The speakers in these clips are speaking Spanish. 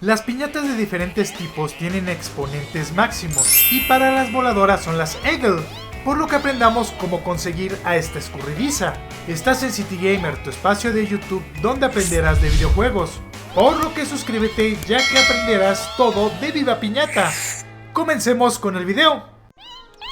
Las piñatas de diferentes tipos tienen exponentes máximos y para las voladoras son las Eagle, por lo que aprendamos cómo conseguir a esta escurridiza. Estás en City Gamer, tu espacio de YouTube donde aprenderás de videojuegos, por lo que suscríbete ya que aprenderás todo de Viva Piñata. Comencemos con el video.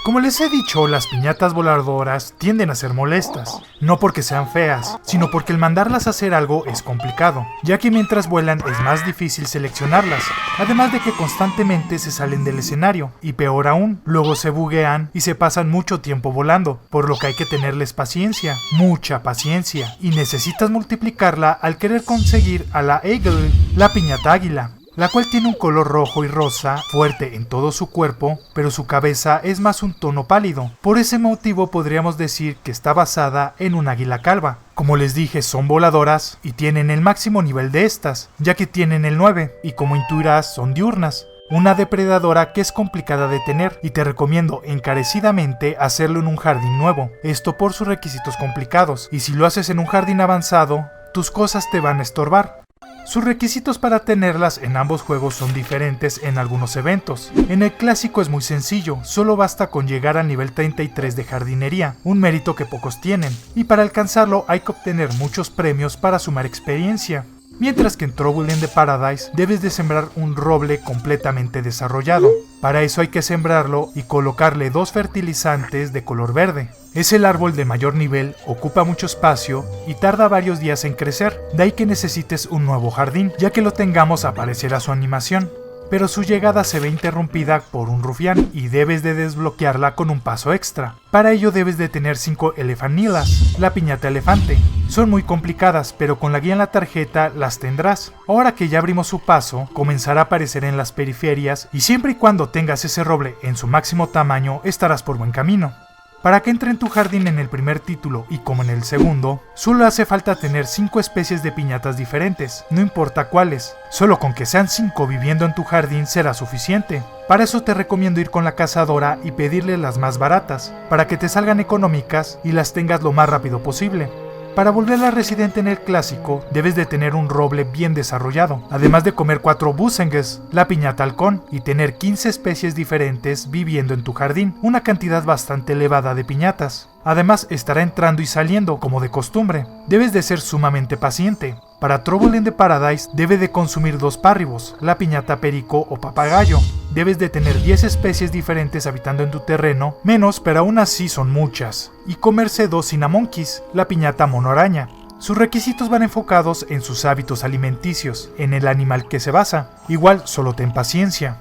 Como les he dicho, las piñatas voladoras tienden a ser molestas, no porque sean feas, sino porque el mandarlas a hacer algo es complicado, ya que mientras vuelan es más difícil seleccionarlas, además de que constantemente se salen del escenario, y peor aún, luego se buguean y se pasan mucho tiempo volando, por lo que hay que tenerles paciencia, mucha paciencia, y necesitas multiplicarla al querer conseguir a la Eagle, la piñata águila, la cual tiene un color rojo y rosa fuerte en todo su cuerpo, pero su cabeza es más un tono pálido. Por ese motivo podríamos decir que está basada en un águila calva. Como les dije, son voladoras y tienen el máximo nivel de estas, ya que tienen el 9, y como intuirás son diurnas. Una depredadora que es complicada de tener y te recomiendo encarecidamente hacerlo en un jardín nuevo, esto por sus requisitos complicados, y si lo haces en un jardín avanzado, tus cosas te van a estorbar. Sus requisitos para tenerlas en ambos juegos son diferentes en algunos eventos. En el clásico es muy sencillo, solo basta con llegar al nivel 33 de jardinería, un mérito que pocos tienen, y para alcanzarlo hay que obtener muchos premios para sumar experiencia. Mientras que en Trouble in the Paradise debes de sembrar un roble completamente desarrollado. Para eso hay que sembrarlo y colocarle 2 fertilizantes de color verde. Es el árbol de mayor nivel, ocupa mucho espacio y tarda varios días en crecer, de ahí que necesites un nuevo jardín, ya que lo tengamos aparecerá su animación. Pero su llegada se ve interrumpida por un rufián y debes de desbloquearla con un paso extra. Para ello debes de tener 5 elefanilas, la piñata elefante. Son muy complicadas, pero con la guía en la tarjeta las tendrás. Ahora que ya abrimos su paso, comenzará a aparecer en las periferias y siempre y cuando tengas ese roble en su máximo tamaño, estarás por buen camino. Para que entre en tu jardín en el primer título y como en el segundo, solo hace falta tener 5 especies de piñatas diferentes, no importa cuáles, solo con que sean 5 viviendo en tu jardín será suficiente. Para eso te recomiendo ir con la cazadora y pedirle las más baratas, para que te salgan económicas y las tengas lo más rápido posible. Para volverla residente en el clásico, debes de tener un roble bien desarrollado, además de comer 4 busenges, la piñata halcón, y tener 15 especies diferentes viviendo en tu jardín, una cantidad bastante elevada de piñatas. Además, estará entrando y saliendo, como de costumbre. Debes de ser sumamente paciente. Para Trouble in the Paradise, debe de consumir 2 párribos, la piñata perico o papagayo. Debes de tener 10 especies diferentes habitando en tu terreno, menos, pero aún así son muchas. Y comerse 2 cinnamonkeys, la piñata mono araña. Sus requisitos van enfocados en sus hábitos alimenticios, en el animal que se basa. Igual, solo ten paciencia.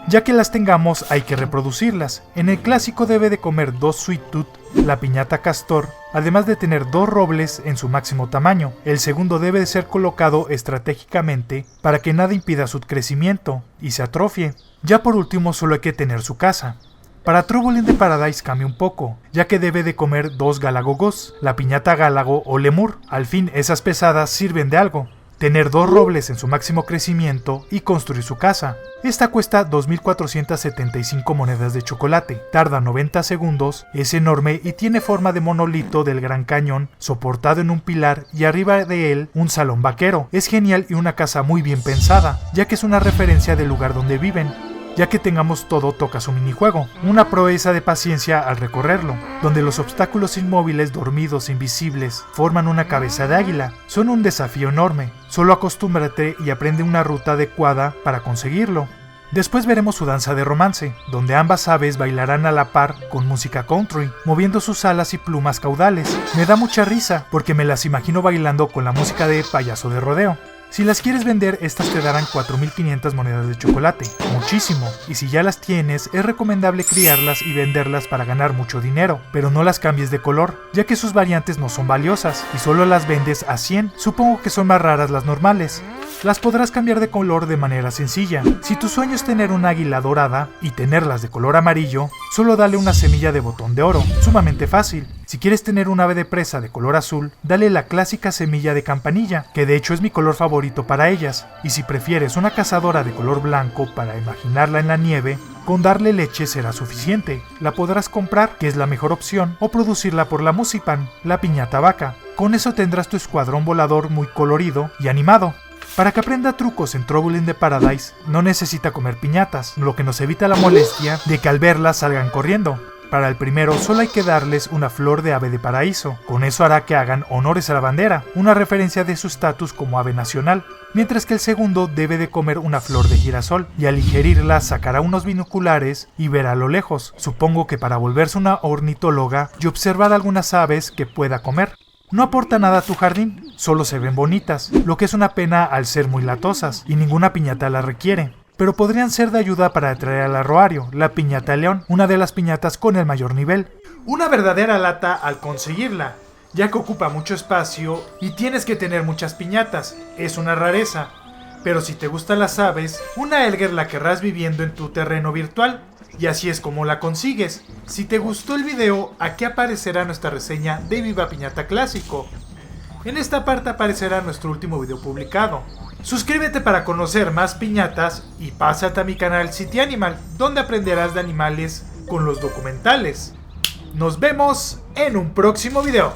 Ya que las tengamos hay que reproducirlas. En el clásico debe de comer 2 sweet tooth, la piñata castor, además de tener 2 robles en su máximo tamaño. El segundo debe de ser colocado estratégicamente para que nada impida su crecimiento y se atrofie. Ya por último solo hay que tener su casa. Para Trouble in the Paradise cambia un poco, ya que debe de comer 2 galagogos, la piñata gálago o lemur. Al fin esas pesadas sirven de algo. Tener 2 robles en su máximo crecimiento y construir su casa. Esta cuesta 2.475 monedas de chocolate, tarda 90 segundos, es enorme y tiene forma de monolito del Gran Cañón, soportado en un pilar y arriba de él un salón vaquero. Es genial y una casa muy bien pensada, ya que es una referencia del lugar donde viven. Ya que tengamos todo toca su minijuego, una proeza de paciencia al recorrerlo, donde los obstáculos inmóviles dormidos invisibles forman una cabeza de águila, son un desafío enorme, solo acostúmbrate y aprende una ruta adecuada para conseguirlo. Después veremos su danza de romance, donde ambas aves bailarán a la par con música country, moviendo sus alas y plumas caudales. Me da mucha risa, porque me las imagino bailando con la música de payaso de rodeo. Si las quieres vender, estas te darán 4.500 monedas de chocolate, muchísimo, y si ya las tienes, es recomendable criarlas y venderlas para ganar mucho dinero, pero no las cambies de color, ya que sus variantes no son valiosas, y solo las vendes a 100, supongo que son más raras las normales. Las podrás cambiar de color de manera sencilla. Si tu sueño es tener una águila dorada y tenerlas de color amarillo, solo dale una semilla de botón de oro, sumamente fácil. Si quieres tener un ave de presa de color azul, dale la clásica semilla de campanilla, que de hecho es mi color favorito para ellas. Y si prefieres una cazadora de color blanco para imaginarla en la nieve, con darle leche será suficiente. La podrás comprar, que es la mejor opción, o producirla por la Musipan, la piñata vaca. Con eso tendrás tu escuadrón volador muy colorido y animado. Para que aprenda trucos en Trouble in the Paradise, no necesita comer piñatas, lo que nos evita la molestia de que al verlas salgan corriendo. Para el primero solo hay que darles una flor de ave de paraíso, con eso hará que hagan honores a la bandera, una referencia de su estatus como ave nacional, mientras que el segundo debe de comer una flor de girasol, y al ingerirla sacará unos binoculares y verá a lo lejos, supongo que para volverse una ornitóloga y observar algunas aves que pueda comer. No aporta nada a tu jardín, solo se ven bonitas, lo que es una pena al ser muy latosas, y ninguna piñata la requiere. Pero podrían ser de ayuda para atraer al arroario, la piñata león, una de las piñatas con el mayor nivel. Una verdadera lata al conseguirla, ya que ocupa mucho espacio y tienes que tener muchas piñatas, es una rareza. Pero si te gustan las aves, una Elger la querrás viviendo en tu terreno virtual, y así es como la consigues. Si te gustó el video, aquí aparecerá nuestra reseña de Viva Piñata Clásico. En esta parte aparecerá nuestro último video publicado. Suscríbete para conocer más piñatas y pásate a mi canal City Animal, donde aprenderás de animales con los documentales. Nos vemos en un próximo video.